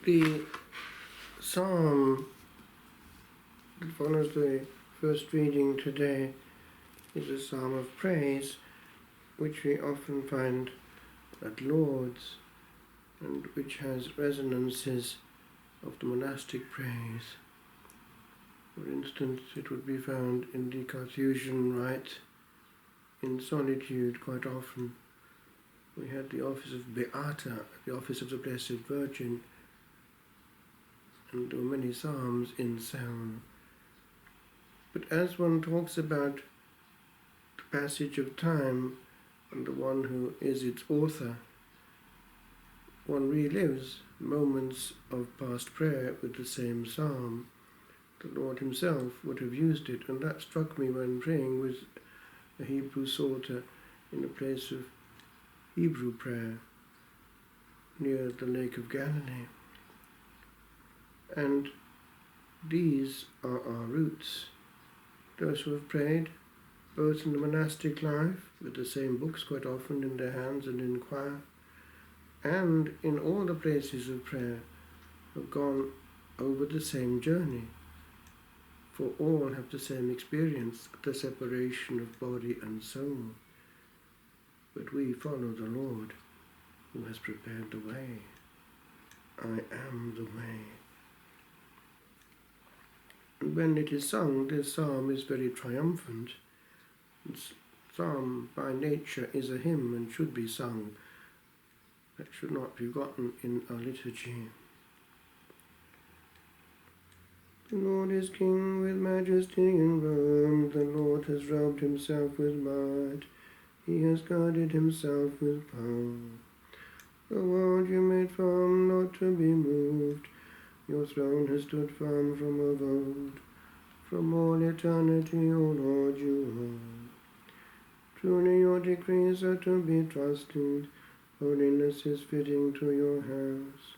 The psalm that follows the first reading today is a psalm of praise, which we often find at Lord's and which has resonances of the monastic praise. For instance, it would be found in the Carthusian rite in solitude quite often. We had the office of Beata, the office of the Blessed Virgin, and there were many psalms in cell. But as one talks about the passage of time and the one who is its author, one relives moments of past prayer with the same psalm. The Lord himself would have used it, and that struck me when praying with a Hebrew psalter in a place of Hebrew prayer near the Lake of Galilee. And these are our roots. Those who have prayed, both in the monastic life, with the same books quite often in their hands and in choir, and in all the places of prayer, have gone over the same journey. For all have the same experience, the separation of body and soul. But we follow the Lord, who has prepared the way. I am the way. And when it is sung, this psalm is very triumphant. Psalm by nature is a hymn and should be sung. That should not be forgotten in our liturgy. The Lord is King with majesty and Rome. The Lord has robed himself with might. He has guarded himself with power. The world you made firm, not to be moved. Your throne has stood firm from of old. From all eternity, O Lord, you hold. Truly your decrees are to be trusted. Holiness is fitting to your house,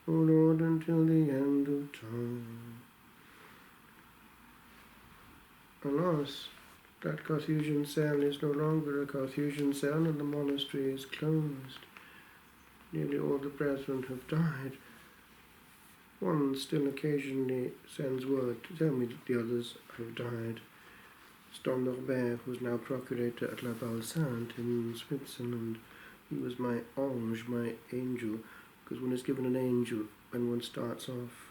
O Lord, until the end of time. Alas, that Carthusian cell is no longer a Carthusian cell, and the monastery is closed. Nearly all the brethren have died. One still occasionally sends word to tell me that the others have died. Ston Norbert, who is now procurator at La Sainte in Switzerland, he was my ange, my angel, because one is given an angel when one starts off.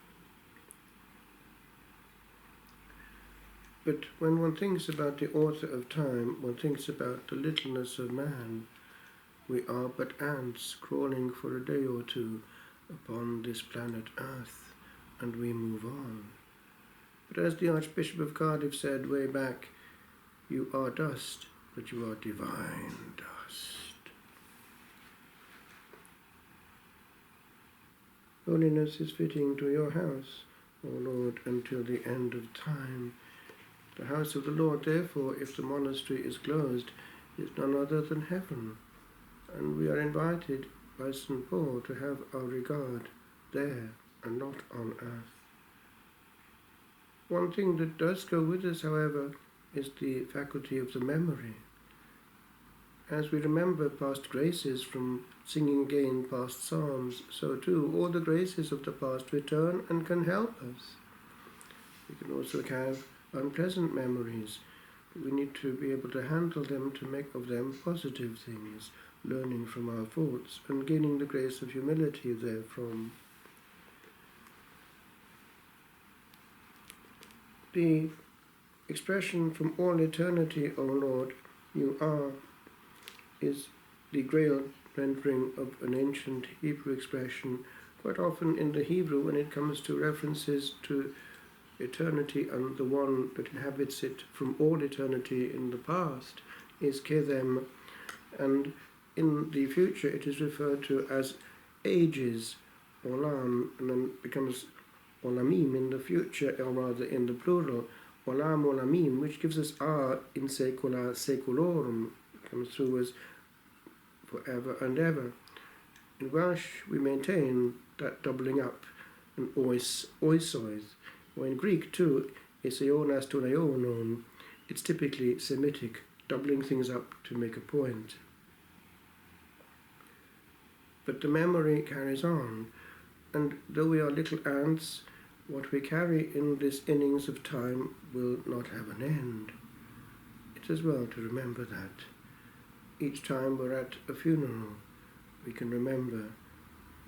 But when one thinks about the author of time, one thinks about the littleness of man. We are but ants crawling for a day or two upon this planet Earth, and we move on. But as the Archbishop of Cardiff said way back, you are dust, but you are divine dust. Holiness is fitting to your house, O Lord, until the end of time. The house of the Lord, therefore, if the monastery is closed, is none other than heaven, and we are invited by St. Paul to have our regard there and not on earth. One thing that does go with us, however, is the faculty of the memory. As we remember past graces from singing again past psalms, so too all the graces of the past return and can help us. We can also have unpleasant memories, but we need to be able to handle them, to make of them positive things, learning from our faults and gaining the grace of humility therefrom. The expression "from all eternity, O Lord, you are" is the Grail rendering of an ancient Hebrew expression. Quite often in the Hebrew, when it comes to references to eternity and the one that inhabits it from all eternity in the past is Kedem, and in the future it is referred to as ages, olam, and then becomes olamim in the future, or rather in the plural, olam olamim, which gives us in secula seculorum, comes through as forever and ever. In Welsh we maintain that doubling up, and oisoedd, or in Greek too, is eonas to eonon. It's typically Semitic, doubling things up to make a point. But the memory carries on. and though we are little ants, what we carry in this innings of time will not have an end. It's as well to remember that. Each time we're at a funeral, we can remember,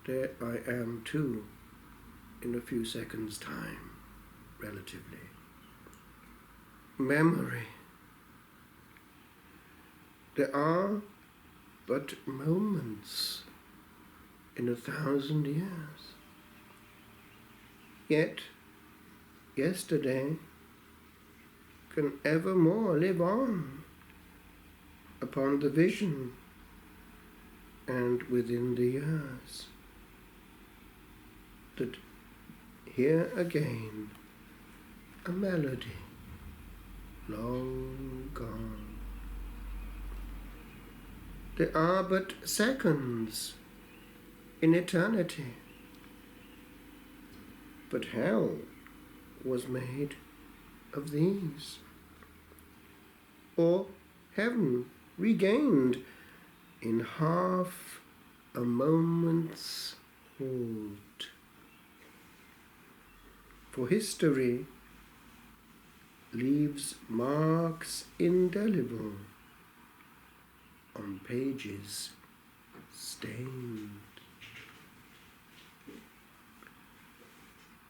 there I am too, in a few seconds' time, relatively. Memory. There are but moments in 1,000 years. Yet, yesterday can evermore live on upon the vision and within the years. That here again a melody long gone. There are but seconds in eternity, but hell was made of these, or heaven regained in half a moment's halt. For history leaves marks indelible on pages stained.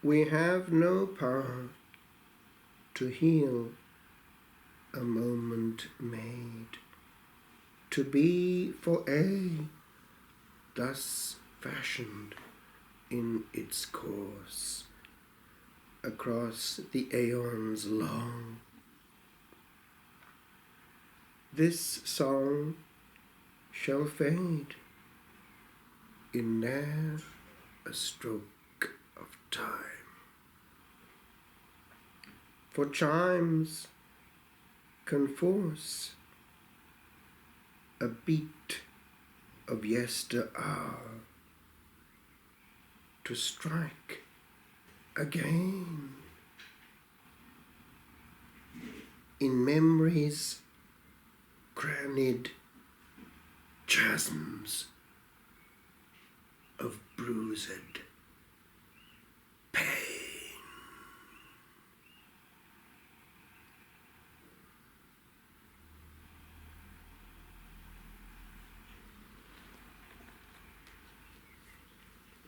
We have no power to heal a moment made, to be for thus fashioned in its course across the aeons long. This song shall fade in ne'er a stroke of time. For chimes can force a beat of yester-hour to strike again in memory's crannied chasms of bruised